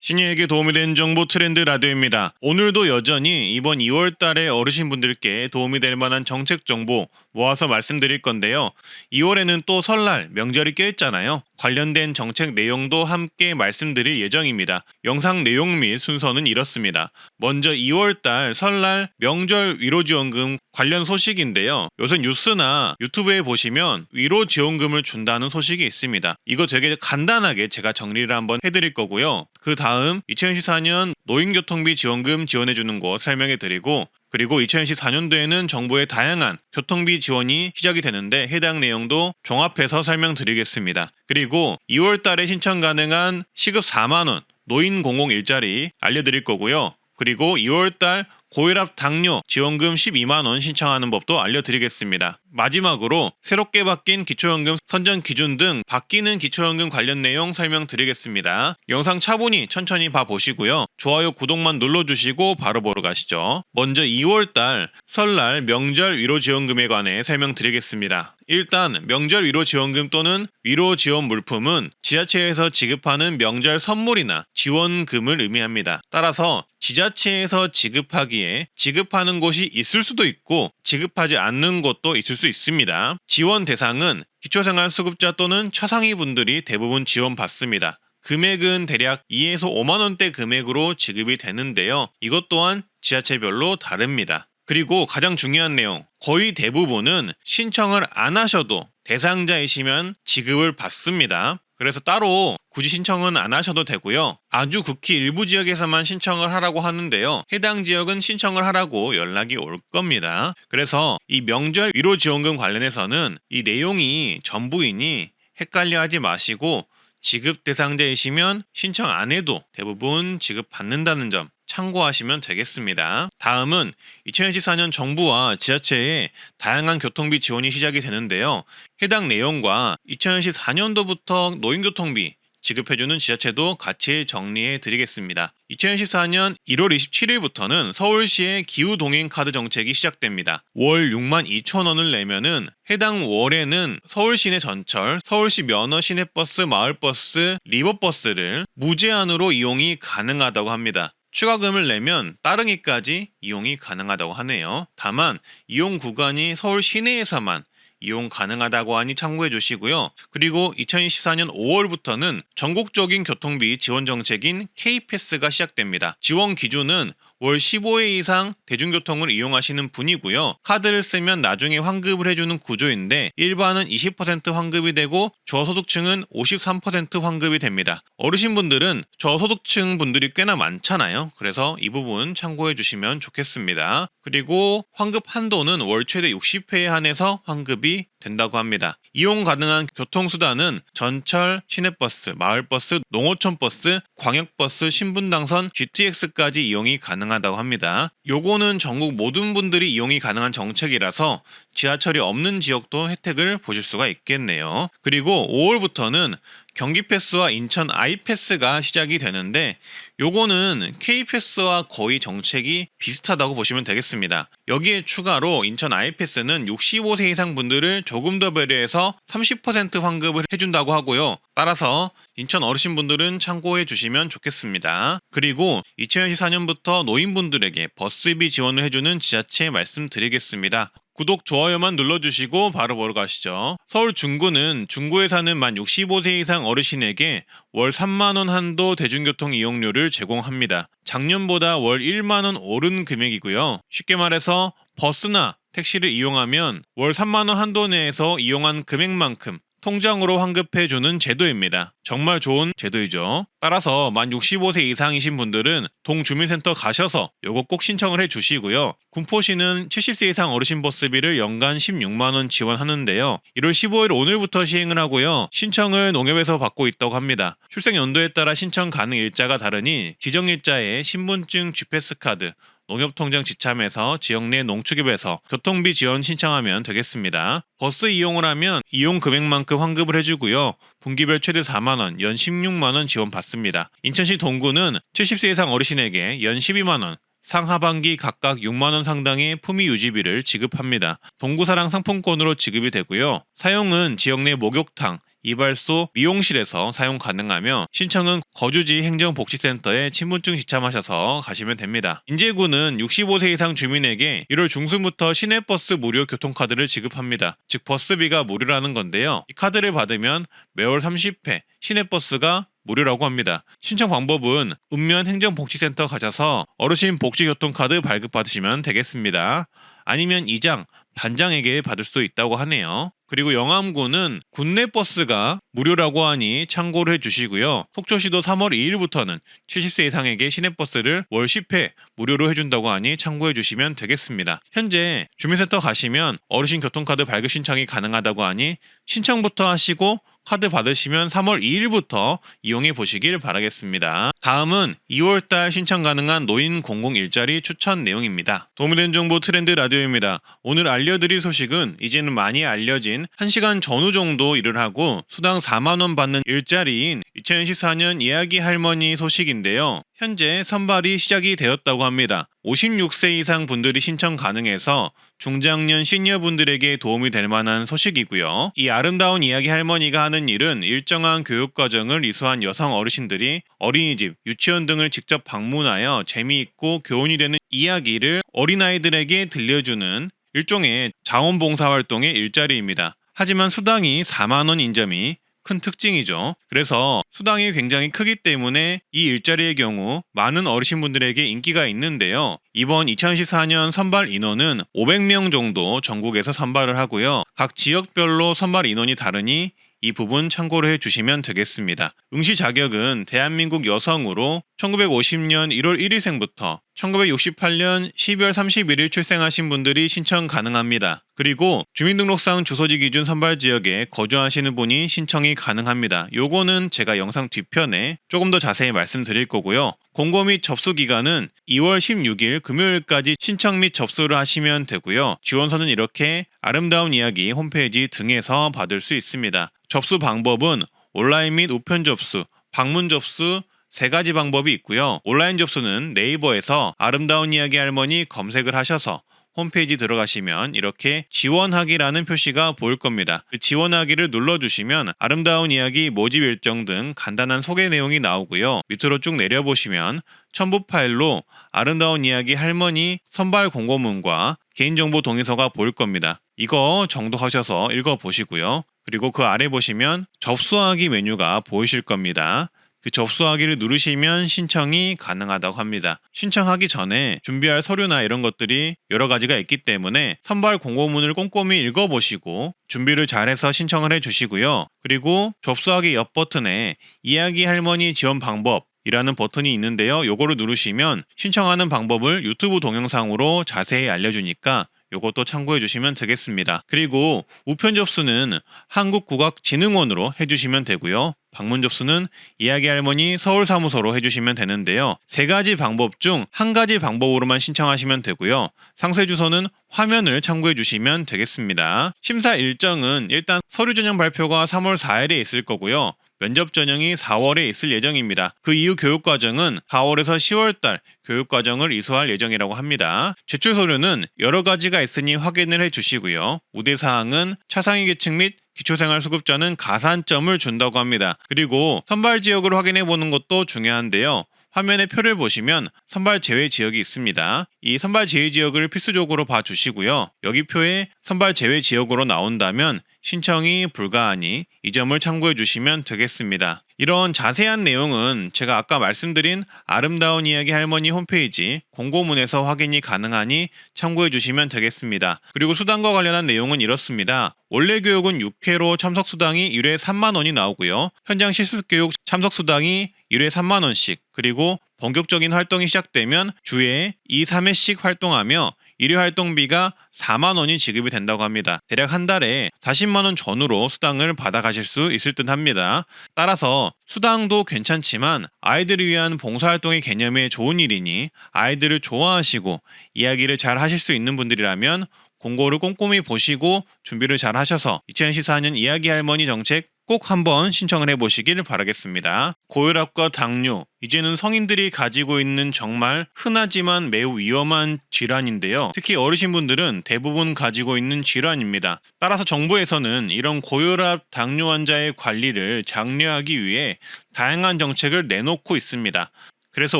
시니에게 도움이 된 정보 트렌드 라디오입니다. 오늘도 여전히 이번 2월 달에 어르신분들께 도움이 될 만한 정책 정보 모아서 말씀드릴 건데요. 2월에는 또 설날, 명절이 껴있잖아요. 관련된 정책 내용도 함께 말씀드릴 예정입니다. 영상 내용 및 순서는 이렇습니다. 먼저 2월 달 설날 명절 위로지원금 관련 소식인데요. 요새 뉴스나 유튜브에 보시면 위로지원금을 준다는 소식이 있습니다. 이거 되게 간단하게 제가 정리를 한번 해드릴 거고요. 그 다음 2014년 노인교통비 지원금 지원해주는 거 설명해드리고, 그리고 2014년도에는 정부의 다양한 교통비 지원이 시작이 되는데 해당 내용도 종합해서 설명드리겠습니다. 그리고 2월 달에 신청 가능한 시급 4만원 노인 공공 일자리 알려드릴 거고요. 그리고 2월 달 고혈압 당뇨 지원금 12만원 신청하는 법도 알려드리겠습니다. 마지막으로 새롭게 바뀐 기초연금 선정 기준 등 바뀌는 기초연금 관련 내용 설명드리겠습니다. 영상 차분히 천천히 봐보시고요. 좋아요, 구독만 눌러주시고 바로 보러 가시죠. 먼저 2월달 설날 명절 위로지원금에 관해 설명드리겠습니다. 일단 명절 위로지원금 또는 위로지원 물품은 지자체에서 지급하는 명절 선물이나 지원금을 의미합니다. 따라서 지자체에서 지급하기에 지급하는 곳이 있을 수도 있고 지급하지 않는 곳도 있을 수 있습니다. 지원 대상은 기초생활수급자 또는 차상위 분들이 대부분 지원받습니다. 금액은 대략 2에서 5만원대 금액으로 지급이 되는데요. 이것 또한 지자체별로 다릅니다. 그리고 가장 중요한 내용, 거의 대부분은 신청을 안 하셔도 대상자이시면 지급을 받습니다. 그래서 따로 굳이 신청은 안 하셔도 되고요. 아주 극히 일부 지역에서만 신청을 하라고 하는데요. 해당 지역은 신청을 하라고 연락이 올 겁니다. 그래서 이 명절 위로지원금 관련해서는 이 내용이 전부이니 헷갈려 하지 마시고 지급 대상자이시면 신청 안 해도 대부분 지급받는다는 점 참고하시면 되겠습니다. 다음은 2014년 정부와 지자체의 다양한 교통비 지원이 시작이 되는데요. 해당 내용과 2014년도부터 노인교통비 지급해주는 지자체도 같이 정리해 드리겠습니다. 2014년 1월 27일부터는 서울시의 기후동행카드 정책이 시작됩니다. 월 6만 2천 원을 내면은 해당 월에는 서울시내 전철, 서울시 면허 시내버스, 마을버스, 리버버스를 무제한으로 이용이 가능하다고 합니다. 추가금을 내면 따릉이까지 이용이 가능하다고 하네요. 다만 이용 구간이 서울 시내에서만 이용 가능하다고 하니 참고해 주시고요. 그리고 2014년 5월부터는 전국적인 교통비 지원 정책인 K패스가 시작됩니다. 지원 기준은 월 15회 이상 대중교통을 이용하시는 분이고요. 카드를 쓰면 나중에 환급을 해주는 구조인데 일반은 20% 환급이 되고 저소득층은 53% 환급이 됩니다. 어르신분들은 저소득층 분들이 꽤나 많잖아요. 그래서 이 부분 참고해 주시면 좋겠습니다. 그리고 환급 한도는 월 최대 60회에 한해서 환급이 된다고 합니다. 이용 가능한 교통수단은 전철, 시내버스, 마을버스, 농어촌버스, 광역버스, 신분당선, GTX까지 이용이 가능하다고 합니다. 요거는 전국 모든 분들이 이용이 가능한 정책이라서 지하철이 없는 지역도 혜택을 보실 수가 있겠네요. 그리고 5월부터는 경기패스와 인천 아이패스가 시작이 되는데 요거는 K패스와 거의 정책이 비슷하다고 보시면 되겠습니다. 여기에 추가로 인천 아이패스는 65세 이상 분들을 조금 더 배려해서 30% 환급을 해준다고 하고요. 따라서 인천 어르신분들은 참고해 주시면 좋겠습니다. 그리고 2014년부터 노인분들에게 버스비 지원을 해주는 지자체 말씀드리겠습니다. 구독, 좋아요만 눌러주시고 바로 보러 가시죠. 서울 중구는 중구에 사는 만 65세 이상 어르신에게 월 3만원 한도 대중교통 이용료를 제공합니다. 작년보다 월 1만원 오른 금액이고요. 쉽게 말해서 버스나 택시를 이용하면 월 3만원 한도 내에서 이용한 금액만큼 통장으로 환급해주는 제도입니다. 정말 좋은 제도이죠. 따라서 만 65세 이상이신 분들은 동주민센터 가셔서 요거 꼭 신청을 해주시고요. 군포시는 70세 이상 어르신 버스비를 연간 16만원 지원하는데요. 1월 15일 오늘부터 시행을 하고요. 신청을 농협에서 받고 있다고 합니다. 출생 연도에 따라 신청 가능 일자가 다르니 지정일자에 신분증, GPS카드, 농협통장 지참해서 지역 내 농축협에서 교통비 지원 신청하면 되겠습니다. 버스 이용을 하면 이용 금액만큼 환급을 해주고요. 분기별 최대 4만원, 연 16만원 지원받습니다. 인천시 동구는 70세 이상 어르신에게 연 12만원, 상하반기 각각 6만원 상당의 품위 유지비를 지급합니다. 동구사랑 상품권으로 지급이 되고요. 사용은 지역 내 목욕탕, 이발소, 미용실에서 사용 가능하며 신청은 거주지 행정복지센터에 신분증 지참하셔서 가시면 됩니다. 인제구는 65세 이상 주민에게 1월 중순부터 시내버스 무료 교통카드를 지급합니다. 즉 버스비가 무료라는 건데요. 이 카드를 받으면 매월 30회 시내버스가 무료라고 합니다. 신청 방법은 읍면 행정복지센터 가셔서 어르신 복지교통카드 발급받으시면 되겠습니다. 아니면 이장, 반장에게 받을 수 있다고 하네요. 그리고 영암구는 국내 버스가 무료라고 하니 참고를 해주시고요. 속초시도 3월 2일부터는 70세 이상에게 시내버스를 월 10회 무료로 해준다고 하니 참고해주시면 되겠습니다. 현재 주민센터 가시면 어르신 교통카드 발급 신청이 가능하다고 하니 신청부터 하시고 카드 받으시면 3월 2일부터 이용해 보시길 바라겠습니다. 다음은 2월달 신청 가능한 노인 공공 일자리 추천 내용입니다. 도움이 된 정보 트렌드 라디오입니다. 오늘 알려드릴 소식은 이제는 많이 알려진 1시간 전후 정도 일을 하고 수당 4만원 받는 일자리인 2014년 이야기 할머니 소식인데요. 현재 선발이 시작이 되었다고 합니다. 56세 이상 분들이 신청 가능해서 중장년 시니어분들에게 도움이 될 만한 소식이고요. 이 아름다운 이야기 할머니가 하는 일은 일정한 교육과정을 이수한 여성 어르신들이 어린이집, 유치원 등을 직접 방문하여 재미있고 교훈이 되는 이야기를 어린아이들에게 들려주는 일종의 자원봉사활동의 일자리입니다. 하지만 수당이 4만원인 점이 큰 특징이죠. 그래서 수당이 굉장히 크기 때문에 이 일자리의 경우 많은 어르신분들에게 인기가 있는데요. 이번 2014년 선발 인원은 500명 정도 전국에서 선발을 하고요. 각 지역별로 선발 인원이 다르니 이 부분 참고를 해주시면 되겠습니다. 응시 자격은 대한민국 여성으로 1950년 1월 1일생부터 1968년 12월 31일 출생하신 분들이 신청 가능합니다. 그리고 주민등록상 주소지 기준 선발지역에 거주하시는 분이 신청이 가능합니다. 요거는 제가 영상 뒤편에 조금 더 자세히 말씀드릴 거고요. 공고 및 접수 기간은 2월 16일 금요일까지 신청 및 접수를 하시면 되고요. 지원서는 이렇게 아름다운 이야기 홈페이지 등에서 받을 수 있습니다. 접수 방법은 온라인 및 우편 접수, 방문 접수 3가지 방법이 있고요. 온라인 접수는 네이버에서 아름다운 이야기 할머니 검색을 하셔서 홈페이지 들어가시면 이렇게 지원하기라는 표시가 보일 겁니다. 그 지원하기를 눌러주시면 아름다운 이야기 모집 일정 등 간단한 소개 내용이 나오고요. 밑으로 쭉 내려보시면 첨부 파일로 아름다운 이야기 할머니 선발 공고문과 개인정보 동의서가 보일 겁니다. 이거 정독하셔서 읽어보시고요. 그리고 그 아래 보시면 접수하기 메뉴가 보이실 겁니다. 그 접수하기를 누르시면 신청이 가능하다고 합니다. 신청하기 전에 준비할 서류나 이런 것들이 여러 가지가 있기 때문에 선발 공고문을 꼼꼼히 읽어보시고 준비를 잘해서 신청을 해주시고요. 그리고 접수하기 옆 버튼에 이야기 할머니 지원 방법 이라는 버튼이 있는데요. 요거를 누르시면 신청하는 방법을 유튜브 동영상으로 자세히 알려주니까 요것도 참고해 주시면 되겠습니다. 그리고 우편 접수는 한국국악진흥원으로 해주시면 되고요. 방문 접수는 이야기 할머니 서울사무소로 해주시면 되는데요. 3가지 방법 중 1가지 방법으로만 신청하시면 되고요. 상세 주소는 화면을 참고해 주시면 되겠습니다. 심사 일정은 일단 서류 전형 발표가 3월 4일에 있을 거고요. 면접 전형이 4월에 있을 예정입니다. 그 이후 교육과정은 4월에서 10월달 교육과정을 이수할 예정이라고 합니다. 제출 서류는 여러 가지가 있으니 확인을 해주시고요. 우대사항은 차상위 계층 및 기초생활수급자는 가산점을 준다고 합니다. 그리고 선발 지역을 확인해보는 것도 중요한데요. 화면에 표를 보시면 선발 제외 지역이 있습니다. 이 선발 제외 지역을 필수적으로 봐주시고요. 여기 표에 선발 제외 지역으로 나온다면 신청이 불가하니 이 점을 참고해 주시면 되겠습니다. 이런 자세한 내용은 제가 아까 말씀드린 아름다운 이야기 할머니 홈페이지 공고문에서 확인이 가능하니 참고해 주시면 되겠습니다. 그리고 수당과 관련한 내용은 이렇습니다. 원래 교육은 6회로 참석 수당이 1회 3만 원이 나오고요. 현장 실습교육 참석 수당이 1회 3만 원씩, 그리고 본격적인 활동이 시작되면 주에 2, 3회씩 활동하며 1회 활동비가 4만 원이 지급이 된다고 합니다. 대략 한 달에 40만 원 전후로 수당을 받아가실 수 있을 듯 합니다. 따라서 수당도 괜찮지만 아이들을 위한 봉사활동의 개념에 좋은 일이니 아이들을 좋아하시고 이야기를 잘 하실 수 있는 분들이라면 공고를 꼼꼼히 보시고 준비를 잘 하셔서 2014년 이야기 할머니 정책 꼭 한번 신청을 해보시길 바라겠습니다. 고혈압과 당뇨, 이제는 성인들이 가지고 있는 정말 흔하지만 매우 위험한 질환인데요. 특히 어르신분들은 대부분 가지고 있는 질환입니다. 따라서 정부에서는 이런 고혈압, 당뇨 환자의 관리를 장려하기 위해 다양한 정책을 내놓고 있습니다. 그래서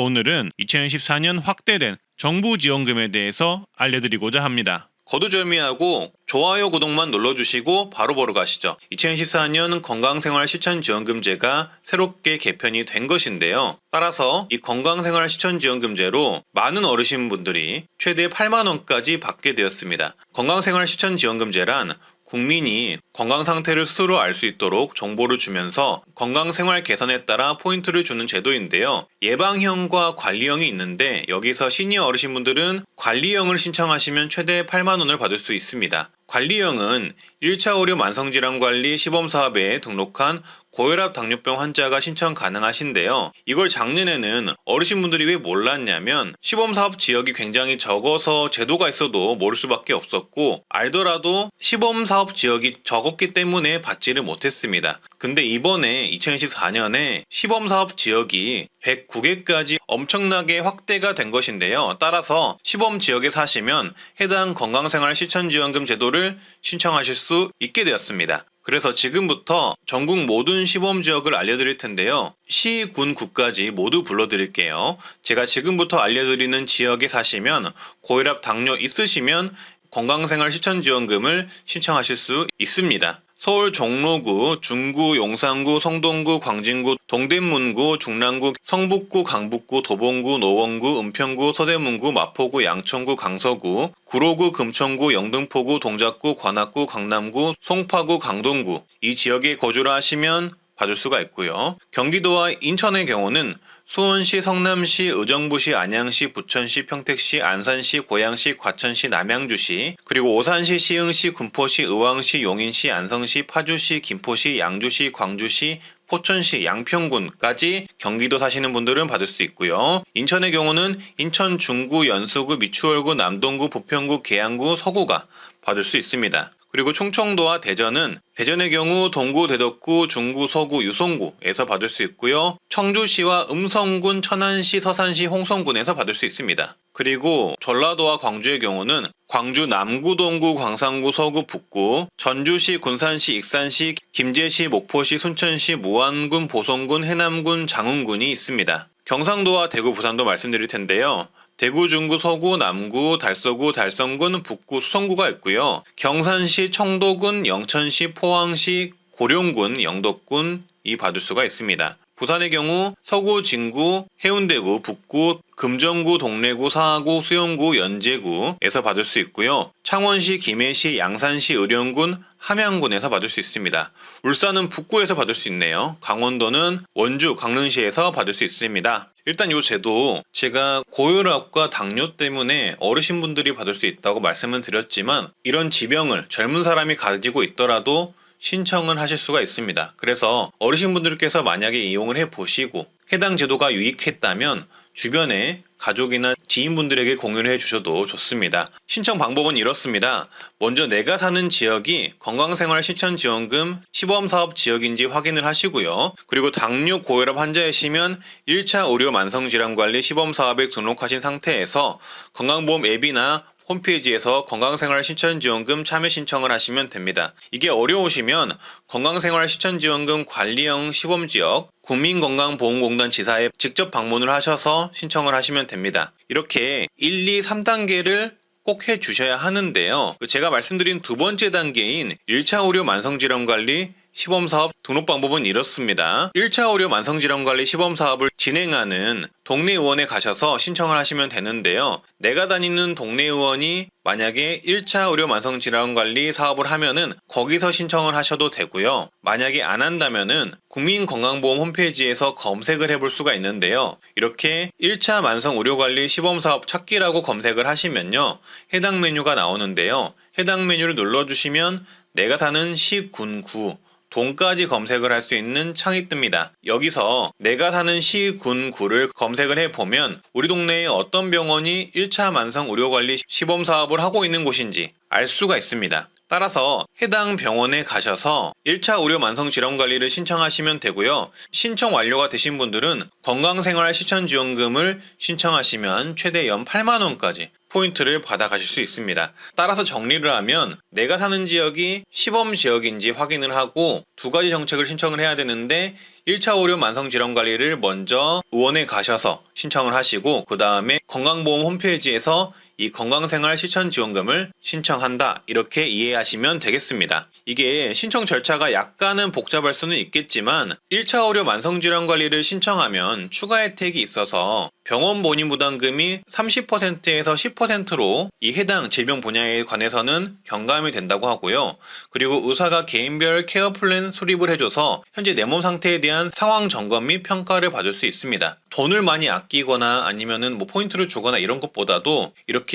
오늘은 2014년 확대된 정부 지원금에 대해서 알려드리고자 합니다. 거두절미하고 좋아요 구독만 눌러주시고 바로 보러 가시죠. 2014년 건강생활 실천지원금제가 새롭게 개편이 된 것인데요. 따라서 이 건강생활 실천지원금제로 많은 어르신분들이 최대 8만원까지 받게 되었습니다. 건강생활 실천지원금제란 국민이 건강 상태를 스스로 알 수 있도록 정보를 주면서 건강생활 개선에 따라 포인트를 주는 제도인데요. 예방형과 관리형이 있는데 여기서 시니어 어르신분들은 관리형을 신청하시면 최대 8만원을 받을 수 있습니다. 관리형은 1차 의료 만성질환관리 시범사업에 등록한 고혈압 당뇨병 환자가 신청 가능하신데요. 이걸 작년에는 어르신분들이 왜 몰랐냐면 시범사업 지역이 굉장히 적어서 제도가 있어도 모를 수밖에 없었고 알더라도 시범사업 지역이 적었기 때문에 받지를 못했습니다. 근데 이번에 2024년에 시범사업 지역이 109개까지 엄청나게 확대가 된 것인데요. 따라서 시범지역에 사시면 해당 건강생활 실천지원금 제도를 신청하실 수 있게 되었습니다. 그래서 지금부터 전국 모든 시범지역을 알려드릴 텐데요. 시, 군, 구까지 모두 불러드릴게요. 제가 지금부터 알려드리는 지역에 사시면 고혈압, 당뇨 있으시면 건강생활 실천지원금을 신청하실 수 있습니다. 서울 종로구, 중구, 용산구, 성동구, 광진구, 동대문구, 중랑구, 성북구, 강북구, 도봉구, 노원구, 은평구, 서대문구, 마포구, 양천구, 강서구, 구로구, 금천구, 영등포구, 동작구, 관악구, 강남구, 송파구, 강동구 이 지역에 거주를 하시면 받을 수가 있고요. 경기도와 인천의 경우는 수원시, 성남시, 의정부시, 안양시, 부천시, 평택시, 안산시, 고양시, 과천시, 남양주시, 그리고 오산시, 시흥시, 군포시, 의왕시, 용인시, 안성시, 파주시, 김포시, 양주시, 광주시, 포천시, 양평군까지 경기도 사시는 분들은 받을 수 있고요. 인천의 경우는 인천 중구, 연수구, 미추홀구, 남동구, 부평구, 계양구, 서구가 받을 수 있습니다. 그리고 충청도와 대전은 대전의 경우 동구, 대덕구, 중구, 서구, 유성구에서 받을 수 있고요. 청주시와 음성군, 천안시, 서산시, 홍성군에서 받을 수 있습니다. 그리고 전라도와 광주의 경우는 광주 남구, 동구, 광산구, 서구, 북구, 전주시, 군산시, 익산시, 김제시, 목포시, 순천시, 무안군, 보성군, 해남군, 장흥군이 있습니다. 경상도와 대구, 부산도 말씀드릴 텐데요. 대구, 중구, 서구, 남구, 달서구, 달성군, 북구, 수성구가 있고요. 경산시, 청도군, 영천시, 포항시, 고령군, 영덕군이 받을 수가 있습니다. 부산의 경우 서구, 진구, 해운대구, 북구, 금정구, 동래구, 사하구, 수영구, 연제구에서 받을 수 있고요. 창원시, 김해시, 양산시, 의령군, 함양군에서 받을 수 있습니다. 울산은 북구에서 받을 수 있네요. 강원도는 원주, 강릉시에서 받을 수 있습니다. 일단 이 제도 제가 고혈압과 당뇨 때문에 어르신분들이 받을 수 있다고 말씀을 드렸지만 이런 지병을 젊은 사람이 가지고 있더라도 신청을 하실 수가 있습니다. 그래서 어르신분들께서 만약에 이용을 해보시고 해당 제도가 유익했다면 주변에 가족이나 지인분들에게 공유를 해주셔도 좋습니다. 신청 방법은 이렇습니다. 먼저 내가 사는 지역이 건강생활 실천지원금 시범사업 지역인지 확인을 하시고요. 그리고 당뇨 고혈압 환자이시면 1차 의료 만성질환관리 시범사업에 등록하신 상태에서 건강보험 앱이나 홈페이지에서 건강생활 실천지원금 참여 신청을 하시면 됩니다. 이게 어려우시면 건강생활 실천지원금 관리형 시범지역 국민건강보험공단 지사에 직접 방문을 하셔서 신청을 하시면 됩니다. 이렇게 1, 2, 3단계를 꼭 해주셔야 하는데요. 제가 말씀드린 두 번째 단계인 1차 의료 만성질환관리 시범사업 등록 방법은 이렇습니다. 1차 의료 만성질환관리 시범사업을 진행하는 동네 의원에 가셔서 신청을 하시면 되는데요. 내가 다니는 동네 의원이 만약에 1차 의료 만성질환관리 사업을 하면은 거기서 신청을 하셔도 되고요. 만약에 안 한다면은 국민건강보험 홈페이지에서 검색을 해볼 수가 있는데요. 이렇게 1차 만성의료관리 시범사업 찾기라고 검색을 하시면요. 해당 메뉴가 나오는데요. 해당 메뉴를 눌러주시면 내가 사는 시, 군, 구, 동까지 검색을 할 수 있는 창이 뜹니다. 여기서 내가 사는 시, 군, 구를 검색을 해보면 우리 동네에 어떤 병원이 1차 만성 의료관리 시범사업을 하고 있는 곳인지 알 수가 있습니다. 따라서 해당 병원에 가셔서 1차 의료 만성질환관리를 신청하시면 되고요. 신청 완료가 되신 분들은 건강생활 실천지원금을 신청하시면 최대 연 8만 원까지 포인트를 받아가실 수 있습니다. 따라서 정리를 하면 내가 사는 지역이 시범 지역인지 확인을 하고 두 가지 정책을 신청을 해야 되는데 1차 의료 만성질환관리를 먼저 의원에 가셔서 신청을 하시고 그 다음에 건강보험 홈페이지에서 이 건강생활 실천지원금을 신청한다, 이렇게 이해하시면 되겠습니다. 이게 신청 절차가 약간은 복잡할 수는 있겠지만 1차 의료 만성질환관리를 신청하면 추가 혜택이 있어서 병원 본인부담금이 30%에서 10%로 이 해당 질병 분야에 관해서는 경감이 된다고 하고요. 그리고 의사가 개인별 케어 플랜 수립을 해줘서 현재 내 몸 상태에 대한 상황 점검 및 평가를 받을 수 있습니다. 돈을 많이 아끼거나 아니면은 포인트를 주거나 이런 것보다도 이렇게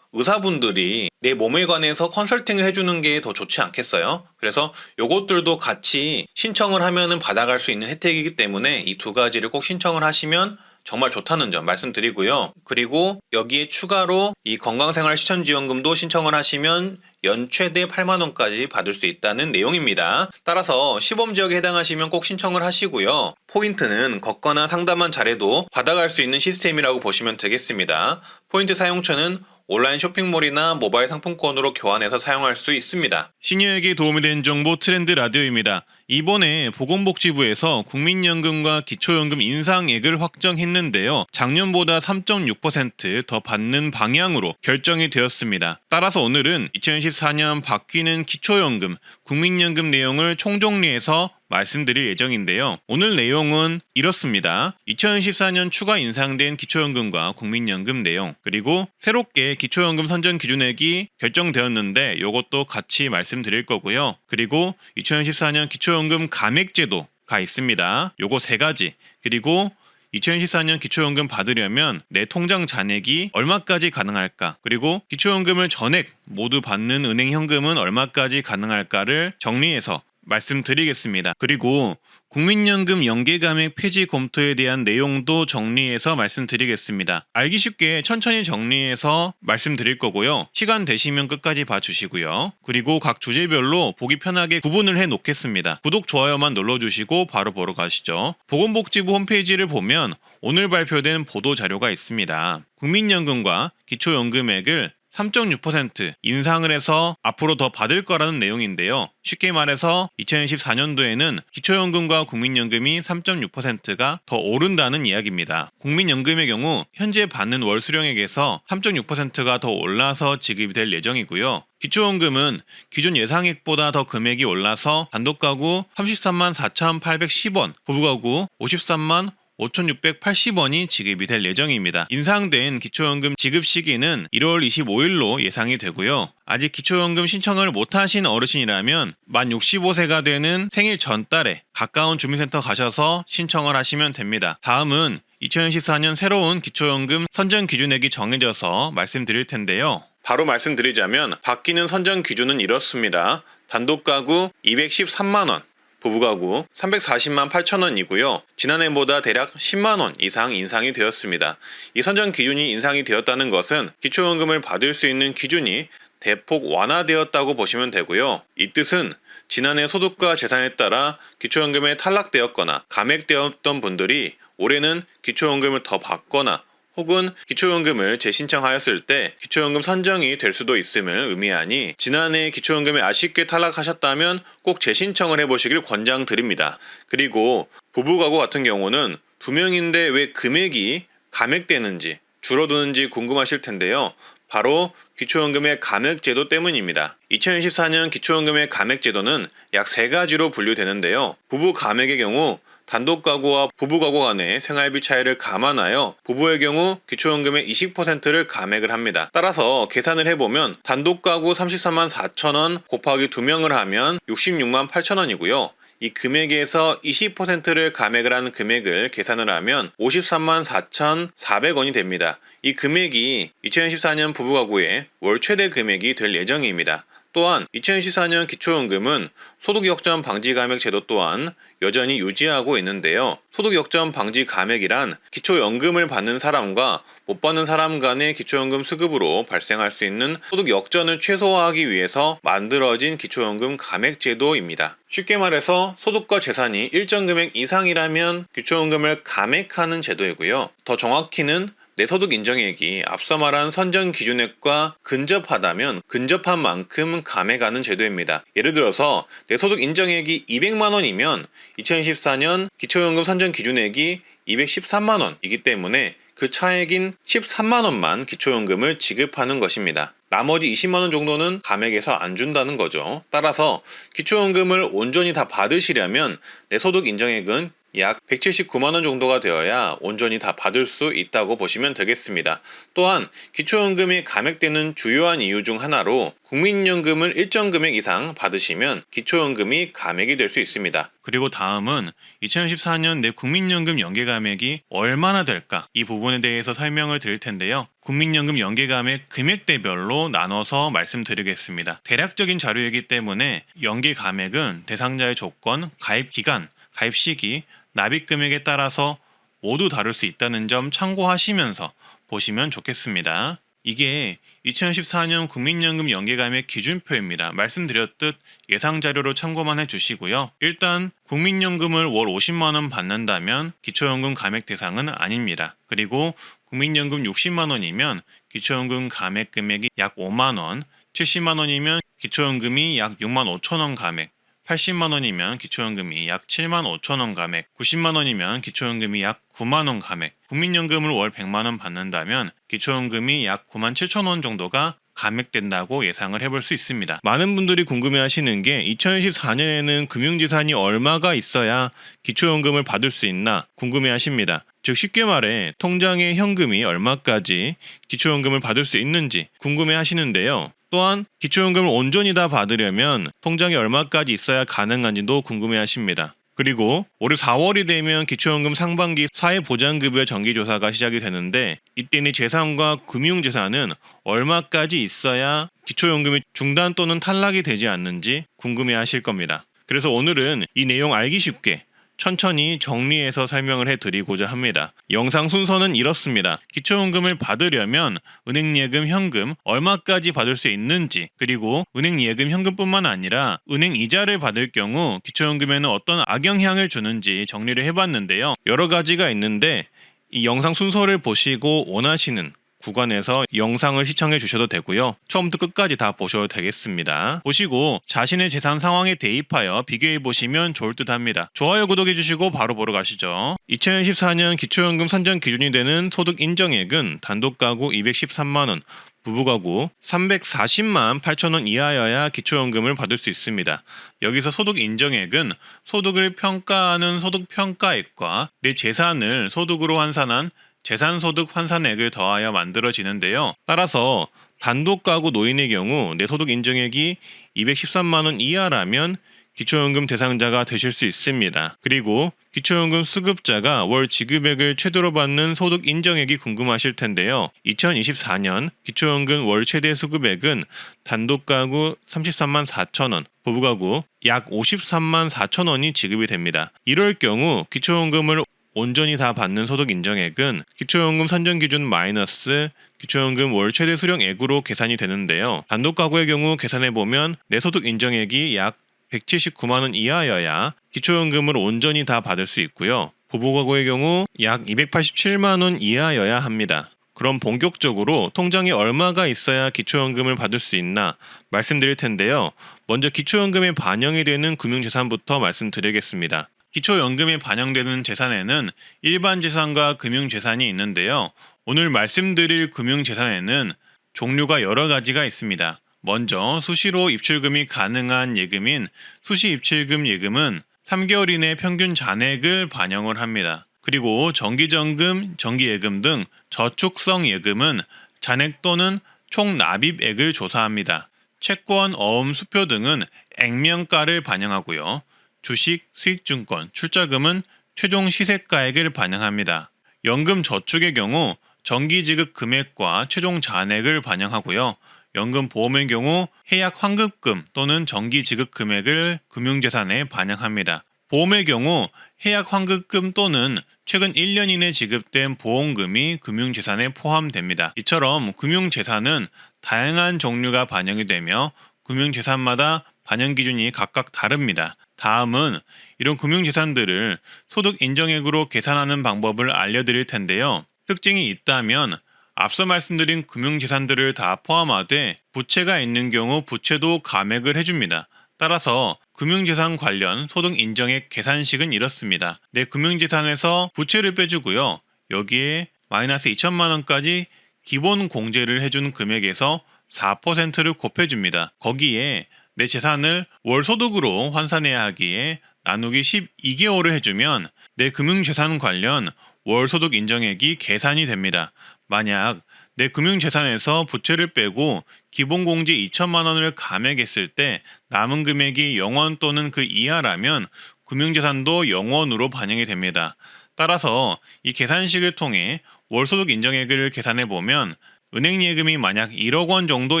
의사분들이 내 몸에 관해서 컨설팅을 해주는 게 더 좋지 않겠어요? 그래서 요것들도 같이 신청을 하면은 받아갈 수 있는 혜택이기 때문에 이 두 가지를 꼭 신청을 하시면 정말 좋다는 점 말씀드리고요. 그리고 여기에 추가로 이 건강생활 실천지원금도 신청을 하시면 연 최대 8만 원까지 받을 수 있다는 내용입니다. 따라서 시범지역에 해당하시면 꼭 신청을 하시고요. 포인트는 걷거나 상담만 잘해도 받아갈 수 있는 시스템이라고 보시면 되겠습니다. 포인트 사용처는 온라인 쇼핑몰이나 모바일 상품권으로 교환해서 사용할 수 있습니다. 시니어에게 도움이 되는 정보 트렌드 라디오입니다. 이번에 보건복지부에서 국민연금과 기초연금 인상액을 확정했는데요. 작년보다 3.6% 더 받는 방향으로 결정이 되었습니다. 따라서 오늘은 2014년 바뀌는 기초연금, 국민연금 내용을 총정리해서 말씀드릴 예정인데요. 오늘 내용은 이렇습니다. 2014년 추가 인상된 기초연금과 국민연금 내용, 그리고 새롭게 기초연금 선정 기준액이 결정되었는데 이것도 같이 말씀드릴 거고요. 그리고 2014년 기초연금 감액제도가 있습니다. 요거 세 가지, 그리고 2014년 기초연금 받으려면 내 통장 잔액이 얼마까지 가능할까, 그리고 기초연금을 전액 모두 받는 은행 현금은 얼마까지 가능할까를 정리해서 말씀드리겠습니다. 그리고 국민연금 연계감액 폐지 검토에 대한 내용도 정리해서 말씀드리겠습니다. 알기 쉽게 천천히 정리해서 말씀드릴 거고요. 시간 되시면 끝까지 봐주시고요. 그리고 각 주제별로 보기 편하게 구분을 해 놓겠습니다. 구독, 좋아요만 눌러주시고 바로 보러 가시죠. 보건복지부 홈페이지를 보면 오늘 발표된 보도 자료가 있습니다. 국민연금과 기초연금액을 3.6% 인상을 해서 앞으로 더 받을 거라는 내용인데요. 쉽게 말해서 2014년도에는 기초연금과 국민연금이 3.6%가 더 오른다는 이야기입니다. 국민연금의 경우 현재 받는 월 수령액에서 3.6%가 더 올라서 지급이 될 예정이고요. 기초연금은 기존 예상액보다 더 금액이 올라서 단독가구 33만 4,810원, 부부가구 53만 5,680원이 지급이 될 예정입니다. 인상된 기초연금 지급 시기는 1월 25일로 예상이 되고요. 아직 기초연금 신청을 못하신 어르신이라면 만 65세가 되는 생일 전달에 가까운 주민센터 가셔서 신청을 하시면 됩니다. 다음은 2014년 새로운 기초연금 선정 기준액이 정해져서 말씀드릴 텐데요. 바로 말씀드리자면 바뀌는 선정 기준은 이렇습니다. 단독가구 213만원, 부부가구 340만 8천원이고요. 지난해보다 대략 10만원 이상 인상이 되었습니다. 이 선정 기준이 인상이 되었다는 것은 기초연금을 받을 수 있는 기준이 대폭 완화되었다고 보시면 되고요. 이 뜻은 지난해 소득과 재산에 따라 기초연금에 탈락되었거나 감액되었던 분들이 올해는 기초연금을 더 받거나 혹은 기초연금을 재신청하였을 때 기초연금 선정이 될 수도 있음을 의미하니 지난해 기초연금에 아쉽게 탈락하셨다면 꼭 재신청을 해보시길 권장드립니다. 그리고 부부가구 같은 경우는 2명인데 왜 금액이 감액되는지 줄어드는지 궁금하실 텐데요. 바로 기초연금의 감액제도 때문입니다. 2014년 기초연금의 감액제도는 약 3가지로 분류되는데요. 부부 감액의 경우 단독가구와 부부가구 간의 생활비 차이를 감안하여 부부의 경우 기초연금의 20%를 감액을 합니다. 따라서 계산을 해보면 단독가구 33만 4천원 곱하기 2명을 하면 66만 8천원이고요. 이 금액에서 20%를 감액을 하는 금액을 계산을 하면 53만 4,400원이 됩니다. 이 금액이 2014년 부부가구의 월 최대 금액이 될 예정입니다. 또한 2014년 기초연금은 소득 역전 방지 감액 제도 또한 여전히 유지하고 있는데요. 소득 역전 방지 감액이란 기초연금을 받는 사람과 못 받는 사람 간의 기초연금 수급으로 발생할 수 있는 소득 역전을 최소화하기 위해서 만들어진 기초연금 감액 제도입니다. 쉽게 말해서 소득과 재산이 일정 금액 이상이라면 기초연금을 감액하는 제도이고요. 더 정확히는 내 소득 인정액이 앞서 말한 선정 기준액과 근접하다면 근접한 만큼 감액하는 제도입니다. 예를 들어서 내 소득 인정액이 200만 원이면 2014년 기초연금 선정 기준액이 213만 원이기 때문에 그 차액인 13만 원만 기초연금을 지급하는 것입니다. 나머지 20만 원 정도는 감액해서 안 준다는 거죠. 따라서 기초연금을 온전히 다 받으시려면 내 소득 인정액은 약 179만 원 정도가 되어야 온전히 다 받을 수 있다고 보시면 되겠습니다. 또한 기초연금이 감액되는 주요한 이유 중 하나로 국민연금을 일정 금액 이상 받으시면 기초연금이 감액이 될 수 있습니다. 그리고 다음은 2014년 내 국민연금 연계 감액이 얼마나 될까? 이 부분에 대해서 설명을 드릴 텐데요. 국민연금 연계 감액 금액대별로 나눠서 말씀드리겠습니다. 대략적인 자료이기 때문에 연계 감액은 대상자의 조건, 가입 기간, 가입 시기, 납입 금액에 따라서 모두 다를 수 있다는 점 참고하시면서 보시면 좋겠습니다. 이게 2014년 국민연금 연계감액 기준표입니다. 말씀드렸듯 예상 자료로 참고만 해주시고요. 일단 국민연금을 월 50만 원 받는다면 기초연금 감액 대상은 아닙니다. 그리고 국민연금 60만 원이면 기초연금 감액 금액이 약 5만 원, 70만 원이면 기초연금이 약 6만 5천 원 감액, 80만 원이면 기초연금이 약 7만 5천 원 감액, 90만 원이면 기초연금이 약 9만 원 감액, 국민연금을 월 100만 원 받는다면 기초연금이 약 9만 7천 원 정도가 감액된다고 예상을 해볼 수 있습니다. 많은 분들이 궁금해하시는 게 2024년에는 금융지산이 얼마가 있어야 기초연금을 받을 수 있나 궁금해하십니다. 즉 쉽게 말해 통장에 현금이 얼마까지 기초연금을 받을 수 있는지 궁금해하시는데요. 또한 기초연금을 온전히 다 받으려면 통장에 얼마까지 있어야 가능한지도 궁금해하십니다. 그리고 올해 4월이 되면 기초연금 상반기 사회보장급여 정기조사가 시작이 되는데 이때 재산과 금융재산은 얼마까지 있어야 기초연금이 중단 또는 탈락이 되지 않는지 궁금해하실 겁니다. 그래서 오늘은 이 내용 알기 쉽게 천천히 정리해서 설명을 해드리고자 합니다. 영상 순서는 이렇습니다. 기초연금을 받으려면 은행예금, 현금 얼마까지 받을 수 있는지, 그리고 은행예금, 현금뿐만 아니라 은행이자를 받을 경우 기초연금에는 어떤 악영향을 주는지 정리를 해봤는데요. 여러 가지가 있는데 이 영상 순서를 보시고 원하시는 구간에서 영상을 시청해 주셔도 되고요. 처음부터 끝까지 다 보셔도 되겠습니다. 보시고 자신의 재산 상황에 대입하여 비교해 보시면 좋을 듯 합니다. 좋아요, 구독해 주시고 바로 보러 가시죠. 2014년 기초연금 선정 기준이 되는 소득 인정액은 단독가구 213만 원, 부부가구 340만 8천 원 이하여야 기초연금을 받을 수 있습니다. 여기서 소득 인정액은 소득을 평가하는 소득평가액과 내 재산을 소득으로 환산한 재산소득 환산액을 더하여 만들어지는데요. 따라서 단독가구 노인의 경우 내 소득 인정액이 213만 원 이하라면 기초연금 대상자가 되실 수 있습니다. 그리고 기초연금 수급자가 월 지급액을 최대로 받는 소득 인정액이 궁금하실 텐데요. 2024년 기초연금 월 최대 수급액은 단독가구 33만 4천 원, 부부가구 약 53만 4천 원이 지급이 됩니다. 이럴 경우 기초연금을 온전히 다 받는 소득 인정액은 기초연금 선정 기준 마이너스 기초연금 월 최대 수령액으로 계산이 되는데요. 단독 가구의 경우 계산해 보면 내 소득 인정액이 약 179만 원 이하여야 기초연금을 온전히 다 받을 수 있고요. 부부 가구의 경우 약 287만 원 이하여야 합니다. 그럼 본격적으로 통장에 얼마가 있어야 기초연금을 받을 수 있나 말씀드릴 텐데요. 먼저 기초연금에 반영이 되는 금융재산부터 말씀드리겠습니다. 기초연금에 반영되는 재산에는 일반 재산과 금융재산이 있는데요. 오늘 말씀드릴 금융재산에는 종류가 여러 가지가 있습니다. 먼저 수시로 입출금이 가능한 예금인 수시입출금 예금은 3개월 이내 평균 잔액을 반영을 합니다. 그리고 정기전금, 정기예금 등 저축성 예금은 잔액 또는 총 납입액을 조사합니다. 채권, 어음, 수표 등은 액면가를 반영하고요. 주식, 수익증권, 출자금은 최종 시세가액을 반영합니다. 연금 저축의 경우 정기지급 금액과 최종 잔액을 반영하고요. 연금 보험의 경우 해약 환급금 또는 정기 지급 금액을 금융재산에 반영합니다. 보험의 경우 해약 환급금 또는 최근 1년 이내 지급된 보험금이 금융재산에 포함됩니다. 이처럼 금융재산은 다양한 종류가 반영이 되며 금융재산마다 반영 기준이 각각 다릅니다. 다음은 이런 금융재산들을 소득 인정액으로 계산하는 방법을 알려드릴 텐데요. 특징이 있다면 앞서 말씀드린 금융재산들을 다 포함하되 부채가 있는 경우 부채도 감액을 해줍니다. 따라서 금융재산 관련 소득 인정액 계산식은 이렇습니다. 내 금융재산에서 부채를 빼주고요. 여기에 마이너스 2천만 원까지 기본 공제를 해준 금액에서 4%를 곱해줍니다. 거기에 내 재산을 월 소득으로 환산해야 하기에 나누기 12개월을 해주면 내 금융재산 관련 월 소득 인정액이 계산이 됩니다. 만약 내 금융재산에서 부채를 빼고 기본공제 2천만 원을 감액했을 때 남은 금액이 0원 또는 그 이하라면 금융재산도 0원으로 반영이 됩니다. 따라서 이 계산식을 통해 월소득 인정액을 계산해 보면 은행 예금이 만약 1억 원 정도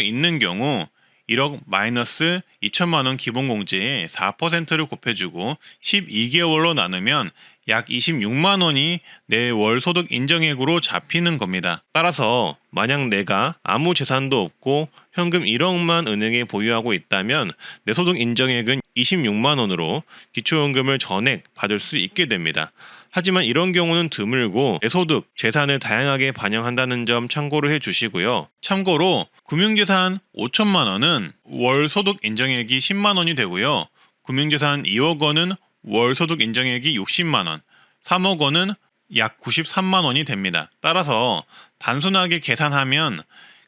있는 경우 1억 마이너스 2천만 원 기본공제에 4%를 곱해주고 12개월로 나누면 약 26만 원이 내 월 소득 인정액으로 잡히는 겁니다. 따라서 만약 내가 아무 재산도 없고 현금 1억만 은행에 보유하고 있다면 내 소득 인정액은 26만 원으로 기초연금을 전액 받을 수 있게 됩니다. 하지만 이런 경우는 드물고 내 소득, 재산을 다양하게 반영한다는 점 참고를 해주시고요. 참고로 금융재산 5천만 원은 월 소득 인정액이 10만 원이 되고요. 금융재산 2억 원은 월 소득 인정액이 60만 원, 3억 원은 약 93만 원이 됩니다. 따라서 단순하게 계산하면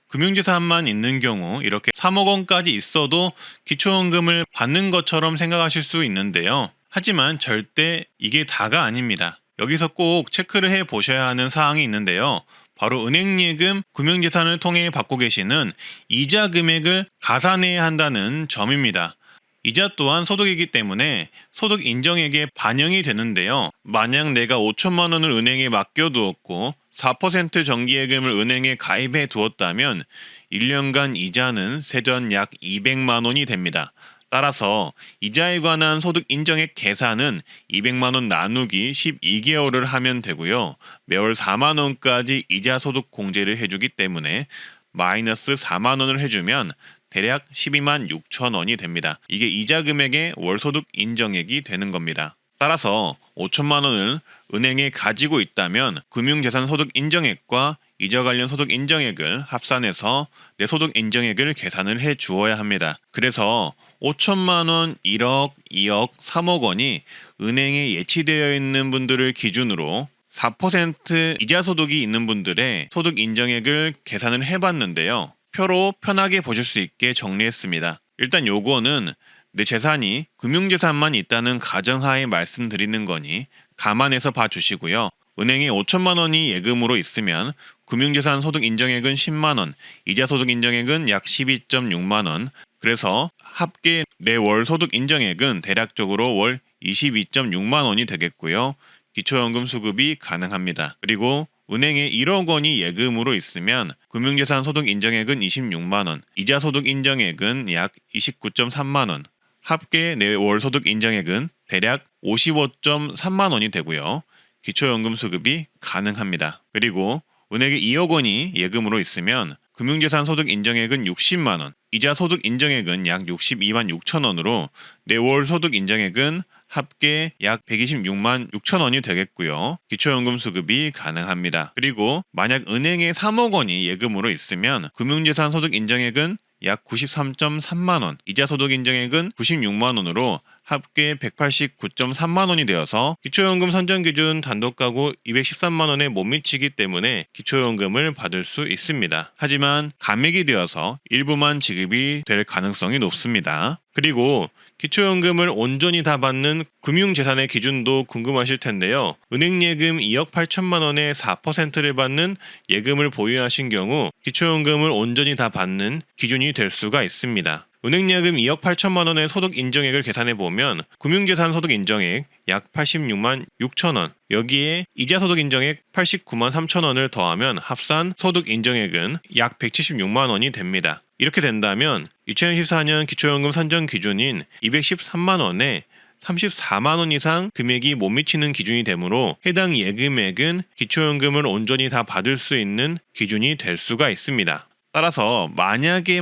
금융재산만 있는 경우 이렇게 3억 원까지 있어도 기초연금을 받는 것처럼 생각하실 수 있는데요. 하지만 절대 이게 다가 아닙니다. 여기서 꼭 체크를 해 보셔야 하는 사항이 있는데요. 바로 은행예금, 금융재산을 통해 받고 계시는 이자 금액을 가산해야 한다는 점입니다. 이자 또한 소득이기 때문에 소득 인정액에 반영이 되는데요. 만약 내가 5천만 원을 은행에 맡겨두었고 4% 정기예금을 은행에 가입해 두었다면 1년간 이자는 세전 약 200만 원이 됩니다. 따라서 이자에 관한 소득 인정액 계산은 200만 원 나누기 12개월을 하면 되고요. 매월 4만 원까지 이자 소득 공제를 해주기 때문에 마이너스 4만 원을 해주면 대략 12만 6천 원이 됩니다. 이게 이자 금액의 월소득 인정액이 되는 겁니다. 따라서 5천만 원을 은행에 가지고 있다면 금융재산 소득 인정액과 이자 관련 소득 인정액을 합산해서 내 소득 인정액을 계산을 해 주어야 합니다. 그래서 5천만 원, 1억, 2억, 3억 원이 은행에 예치되어 있는 분들을 기준으로 4% 이자 소득이 있는 분들의 소득 인정액을 계산을 해봤는데요. 표로 편하게 보실 수 있게 정리했습니다. 일단 요거는 내 재산이 금융재산만 있다는 가정하에 말씀드리는 거니 감안해서 봐주시고요. 은행에 5천만 원이 예금으로 있으면 금융재산 소득 인정액은 10만 원, 이자 소득 인정액은 약 12.6만 원. 그래서 합계 내 월 소득 인정액은 대략적으로 월 22.6만 원이 되겠고요. 기초연금 수급이 가능합니다. 그리고 은행에 1억 원이 예금으로 있으면 금융재산 소득 인정액은 26만 원, 이자 소득 인정액은 약 29.3만 원, 합계 내 월 소득 인정액은 대략 55.3만 원이 되고요. 기초연금 수급이 가능합니다. 그리고 은행에 2억 원이 예금으로 있으면 금융재산 소득 인정액은 60만 원, 이자 소득 인정액은 약 62만 6천 원으로 내 월 소득 인정액은 합계 약 126만 6천 원이 되겠고요. 기초연금 수급이 가능합니다. 그리고 만약 은행에 3억 원이 예금으로 있으면 금융재산 소득 인정액은 약 93.3만 원, 이자 소득 인정액은 96만 원으로 합계 189.3만 원이 되어서 기초연금 선정 기준 단독가구 213만 원에 못 미치기 때문에 기초연금을 받을 수 있습니다. 하지만 감액이 되어서 일부만 지급이 될 가능성이 높습니다. 그리고 기초연금을 온전히 다 받는 금융재산의 기준도 궁금하실 텐데요. 은행예금 2억 8천만 원에 4%를 받는 예금을 보유하신 경우 기초연금을 온전히 다 받는 기준이 될 수가 있습니다. 은행예금 2억 8천만 원의 소득 인정액을 계산해 보면 금융재산 소득 인정액 약 86만 6천 원, 여기에 이자 소득 인정액 89만 3천 원을 더하면 합산 소득 인정액은 약 176만 원이 됩니다. 이렇게 된다면 2014년 기초연금 산정 기준인 213만 원에 34만 원 이상 금액이 못 미치는 기준이 되므로 해당 예금액은 기초연금을 온전히 다 받을 수 있는 기준이 될 수가 있습니다. 따라서 만약에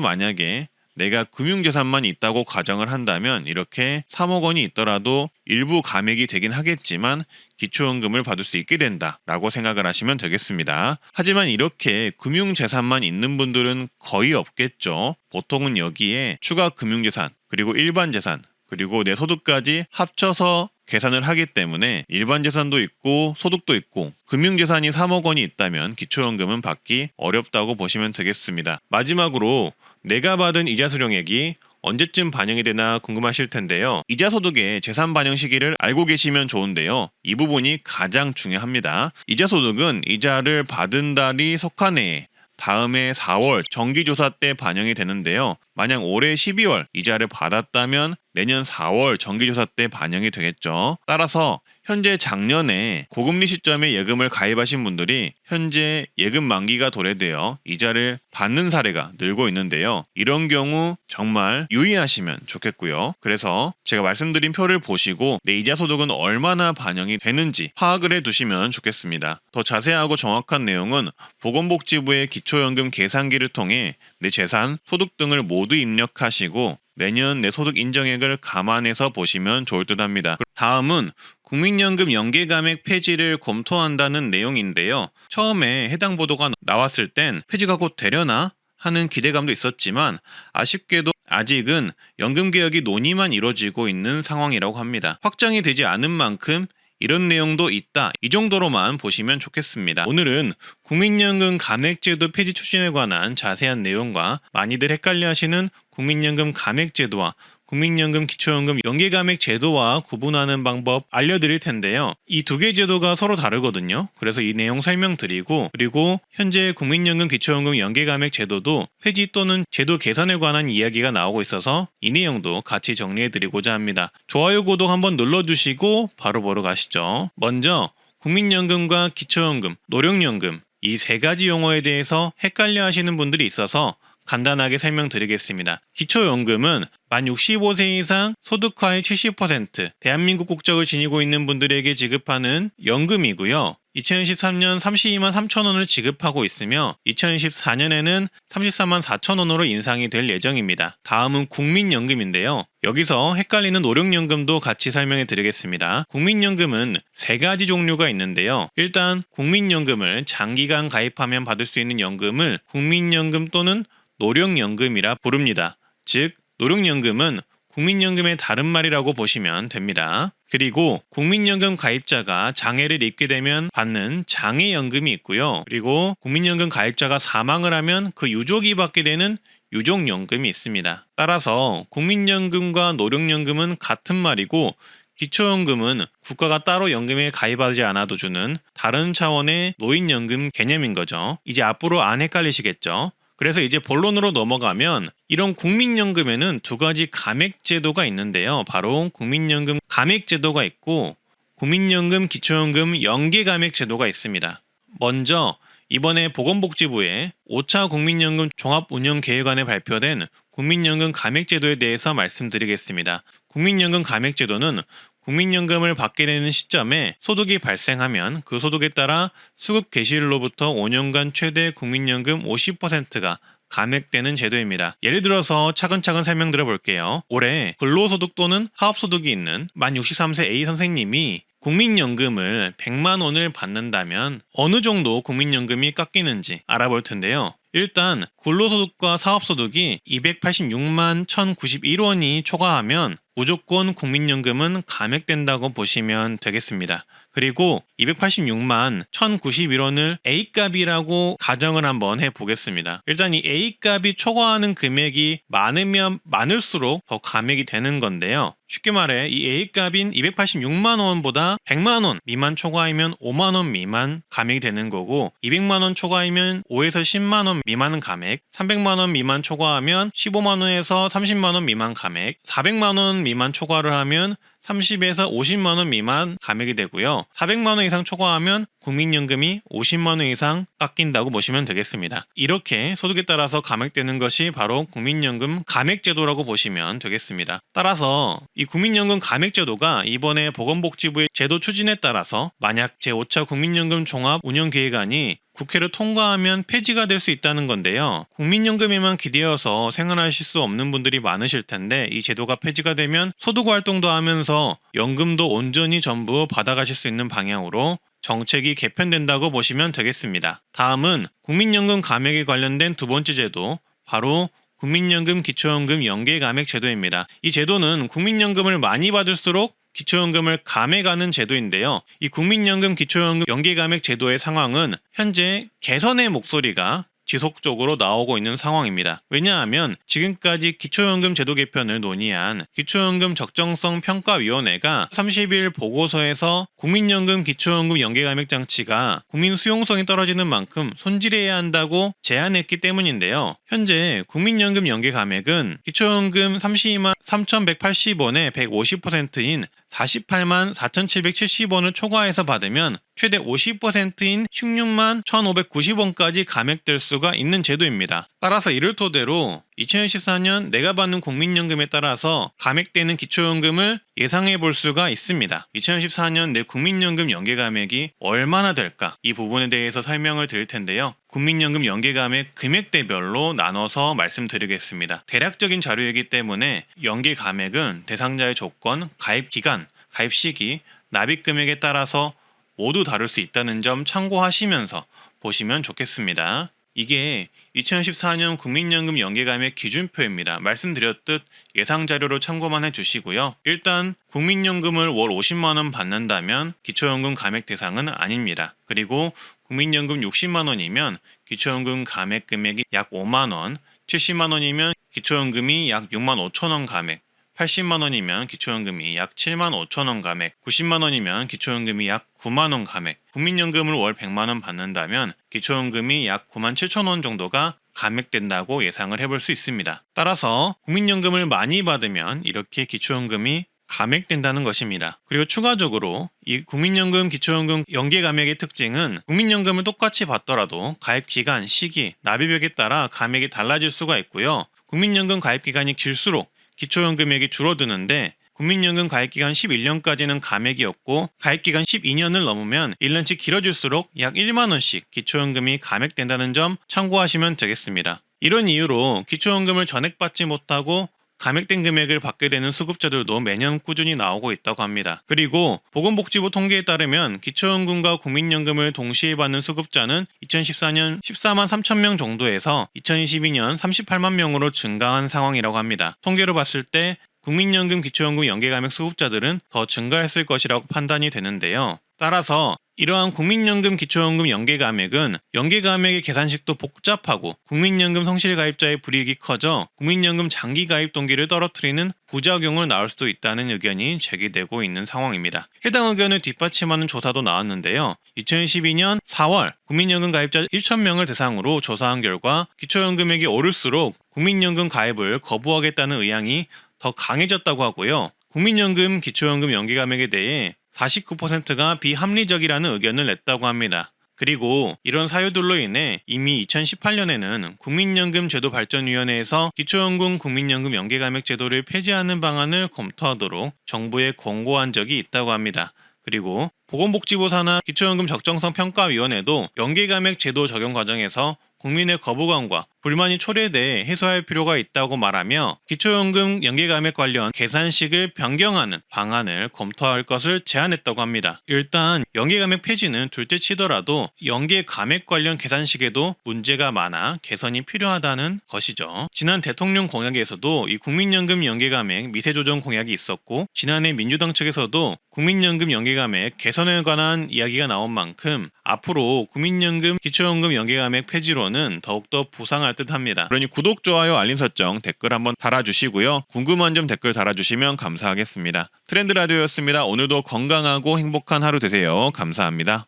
내가 금융재산만 있다고 가정을 한다면 이렇게 3억 원이 있더라도 일부 감액이 되긴 하겠지만 기초연금을 받을 수 있게 된다라고 생각을 하시면 되겠습니다. 하지만 이렇게 금융재산만 있는 분들은 거의 없겠죠. 보통은 여기에 추가 금융재산, 그리고 일반재산, 그리고 내 소득까지 합쳐서 계산을 하기 때문에 일반 재산도 있고 소득도 있고 금융재산이 3억 원이 있다면 기초연금은 받기 어렵다고 보시면 되겠습니다. 마지막으로 내가 받은 이자 수령액이 언제쯤 반영이 되나 궁금하실 텐데요. 이자 소득의 재산 반영 시기를 알고 계시면 좋은데요. 이 부분이 가장 중요합니다. 이자 소득은 이자를 받은 달이 속한 해에 다음해 4월 정기조사 때 반영이 되는데요. 만약 올해 12월 이자를 받았다면 내년 4월 정기조사 때 반영이 되겠죠. 따라서 현재 작년에 고금리 시점에 예금을 가입하신 분들이 현재 예금 만기가 도래되어 이자를 받는 사례가 늘고 있는데요. 이런 경우 정말 유의하시면 좋겠고요. 그래서 제가 말씀드린 표를 보시고 내 이자 소득은 얼마나 반영이 되는지 파악을 해두시면 좋겠습니다. 더 자세하고 정확한 내용은 보건복지부의 기초연금 계산기를 통해 내 재산, 소득 등을 모두 입력하시고 내년 내 소득 인정액을 감안해서 보시면 좋을 듯 합니다. 다음은 국민연금 연계감액 폐지를 검토한다는 내용인데요. 처음에 해당 보도가 나왔을 땐 폐지가 곧 되려나 하는 기대감도 있었지만 아쉽게도 아직은 연금개혁이 논의만 이루어지고 있는 상황이라고 합니다. 확정이 되지 않은 만큼 이런 내용도 있다. 이 정도로만 보시면 좋겠습니다. 오늘은 국민연금 감액제도 폐지 추진에 관한 자세한 내용과 많이들 헷갈려하시는 국민연금 감액제도와 국민연금 기초연금 연계감액 제도와 구분하는 방법 알려드릴 텐데요. 이 두 개 제도가 서로 다르거든요. 그래서 이 내용 설명드리고 그리고 현재 국민연금 기초연금 연계감액 제도도 폐지 또는 제도 개선에 관한 이야기가 나오고 있어서 이 내용도 같이 정리해드리고자 합니다. 좋아요, 구독 한번 눌러주시고 바로 보러 가시죠. 먼저 국민연금과 기초연금, 노령연금 이 세 가지 용어에 대해서 헷갈려 하시는 분들이 있어서 간단하게 설명드리겠습니다. 기초연금은 만 65세 이상 소득화의 70% 대한민국 국적을 지니고 있는 분들에게 지급하는 연금이고요. 2013년 32만 3천 원을 지급하고 있으며 2014년에는 34만 4천 원으로 인상이 될 예정입니다. 다음은 국민연금인데요. 여기서 헷갈리는 노령연금도 같이 설명해 드리겠습니다. 국민연금은 세 가지 종류가 있는데요. 일단 국민연금을 장기간 가입하면 받을 수 있는 연금을 국민연금 또는 노령연금이라 부릅니다. 즉 노령연금은 국민연금의 다른 말이라고 보시면 됩니다. 그리고 국민연금 가입자가 장애를 입게 되면 받는 장애연금이 있고요. 그리고 국민연금 가입자가 사망을 하면 그 유족이 받게 되는 유족연금이 있습니다. 따라서 국민연금과 노령연금은 같은 말이고 기초연금은 국가가 따로 연금에 가입하지 않아도 주는 다른 차원의 노인연금 개념인 거죠. 이제 앞으로 안 헷갈리시겠죠? 그래서 이제 본론으로 넘어가면 이런 국민연금에는 두 가지 감액제도가 있는데요. 바로 국민연금 감액제도가 있고 국민연금 기초연금 연계감액제도가 있습니다. 먼저 이번에 보건복지부의 5차 국민연금 종합운영계획안에 발표된 국민연금 감액제도에 대해서 말씀드리겠습니다. 국민연금 감액제도는 국민연금을 받게 되는 시점에 소득이 발생하면 그 소득에 따라 수급 개시일로부터 5년간 최대 국민연금 50%가 감액되는 제도입니다. 예를 들어서 차근차근 설명드려 볼게요. 올해 근로소득 또는 사업소득이 있는 만 63세 A 선생님이 국민연금을 100만 원을 받는다면 어느 정도 국민연금이 깎이는지 알아볼 텐데요. 일단 근로소득과 사업소득이 286만 1,091원이 초과하면 무조건 국민연금은 감액된다고 보시면 되겠습니다. 그리고 286만 1,091원을 A값이라고 가정을 한번 해보겠습니다. 일단 이 A값이 초과하는 금액이 많으면 많을수록 더 감액이 되는 건데요. 쉽게 말해 이 A값인 286만 원보다 100만 원 미만 초과이면 5만 원 미만 감액이 되는 거고 200만 원 초과이면 5에서 10만 원 미만 감액, 300만 원 미만 초과하면 15만 원에서 30만 원 미만 감액, 400만 원 미만 초과를 하면 30에서 50만 원 미만 감액이 되고요. 400만 원 이상 초과하면 국민연금이 50만 원 이상 깎인다고 보시면 되겠습니다. 이렇게 소득에 따라서 감액되는 것이 바로 국민연금 감액제도라고 보시면 되겠습니다. 따라서 이 국민연금 감액제도가 이번에 보건복지부의 제도 추진에 따라서 만약 제5차 국민연금 종합운영계획안이 국회를 통과하면 폐지가 될 수 있다는 건데요. 국민연금에만 기대어서 생활하실 수 없는 분들이 많으실 텐데 이 제도가 폐지가 되면 소득활동도 하면서 연금도 온전히 전부 받아가실 수 있는 방향으로 정책이 개편된다고 보시면 되겠습니다. 다음은 국민연금 감액에 관련된 두 번째 제도, 바로 국민연금 기초연금 연계감액 제도입니다. 이 제도는 국민연금을 많이 받을수록 기초연금을 감액하는 제도인데요. 이 국민연금 기초연금 연계감액 제도의 상황은 현재 개선의 목소리가 지속적으로 나오고 있는 상황입니다. 왜냐하면 지금까지 기초연금 제도 개편을 논의한 기초연금 적정성 평가위원회가 30일 보고서에서 국민연금 기초연금 연계감액 장치가 국민 수용성이 떨어지는 만큼 손질해야 한다고 제안했기 때문인데요. 현재 국민연금 연계감액은 기초연금 32만 3,180원의 150%인 48만 4,770원을 초과해서 받으면 최대 50%인 16만 1,590원까지 감액될 수가 있는 제도입니다. 따라서 이를 토대로 2014년 내가 받는 국민연금에 따라서 감액되는 기초연금을 예상해 볼 수가 있습니다. 2014년 내 국민연금 연계감액이 얼마나 될까? 이 부분에 대해서 설명을 드릴 텐데요. 국민연금 연계감액 금액대별로 나눠서 말씀드리겠습니다. 대략적인 자료이기 때문에 연계감액은 대상자의 조건, 가입 기간, 가입 시기, 납입 금액에 따라서 모두 다를 수 있다는 점 참고하시면서 보시면 좋겠습니다. 이게 2014년 국민연금 연계감액 기준표입니다. 말씀드렸듯 예상자료로 참고만 해주시고요. 일단 국민연금을 월 50만원 받는다면 기초연금 감액 대상은 아닙니다. 그리고 국민연금 60만원이면 기초연금 감액 금액이 약 5만원, 70만원이면 기초연금이 약 6만 5천원 감액, 80만원이면 기초연금이 약 7만 5천원 감액, 90만원이면 기초연금이 약 9만원 감액, 국민연금을 월 100만원 받는다면 기초연금이 약 9만 7천원 정도가 감액된다고 예상을 해볼 수 있습니다. 따라서 국민연금을 많이 받으면 이렇게 기초연금이 감액된다는 것입니다. 그리고 추가적으로 이 국민연금 기초연금 연계감액의 특징은 국민연금을 똑같이 받더라도 가입기간, 시기, 납입액에 따라 감액이 달라질 수가 있고요. 국민연금 가입기간이 길수록 기초연금액이 줄어드는데 국민연금 가입기간 11년까지는 감액이었고 가입기간 12년을 넘으면 1년씩 길어질수록 약 1만원씩 기초연금이 감액된다는 점 참고하시면 되겠습니다. 이런 이유로 기초연금을 전액받지 못하고 감액된 금액을 받게 되는 수급자들도 매년 꾸준히 나오고 있다고 합니다. 그리고 보건복지부 통계에 따르면 기초연금과 국민연금을 동시에 받는 수급자는 2014년 14만 3천 명 정도에서 2022년 38만 명으로 증가한 상황이라고 합니다. 통계로 봤을 때 국민연금 기초연금 연계감액 수급자들은 더 증가했을 것이라고 판단이 되는데요. 따라서 이러한 국민연금 기초연금 연계감액은 연계감액의 계산식도 복잡하고 국민연금 성실가입자의 불이익이 커져 국민연금 장기가입 동기를 떨어뜨리는 부작용을 낳을 수도 있다는 의견이 제기되고 있는 상황입니다. 해당 의견을 뒷받침하는 조사도 나왔는데요. 2012년 4월 국민연금 가입자 1,000명을 대상으로 조사한 결과 기초연금액이 오를수록 국민연금 가입을 거부하겠다는 의향이 더 강해졌다고 하고요. 국민연금 기초연금 연계감액에 대해 49%가 비합리적이라는 의견을 냈다고 합니다. 그리고 이런 사유들로 인해 이미 2018년에는 국민연금 제도발전위원회에서 기초연금 국민연금 연계감액 제도를 폐지하는 방안을 검토하도록 정부에 권고한 적이 있다고 합니다. 그리고 보건복지부 산하 기초연금 적정성 평가위원회도 연계감액 제도 적용 과정에서 국민의 거부감과 불만이 초래돼 해소할 필요가 있다고 말하며 기초연금 연계감액 관련 계산식을 변경하는 방안을 검토할 것을 제안했다고 합니다. 일단 연계감액 폐지는 둘째 치더라도 연계감액 관련 계산식에도 문제가 많아 개선이 필요하다는 것이죠. 지난 대통령 공약에서도 이 국민연금 연계감액 미세조정 공약이 있었고 지난해 민주당 측에서도 국민연금 연계감액 개선에 관한 이야기가 나온 만큼 앞으로 국민연금 기초연금 연계감액 폐지로는 더욱더 부상할 듯합니다. 그러니 구독, 좋아요, 알림 설정, 댓글 한번 달아주시고요. 궁금한 점 댓글 달아주시면 감사하겠습니다. 트렌드 라디오였습니다. 오늘도 건강하고 행복한 하루 되세요. 감사합니다.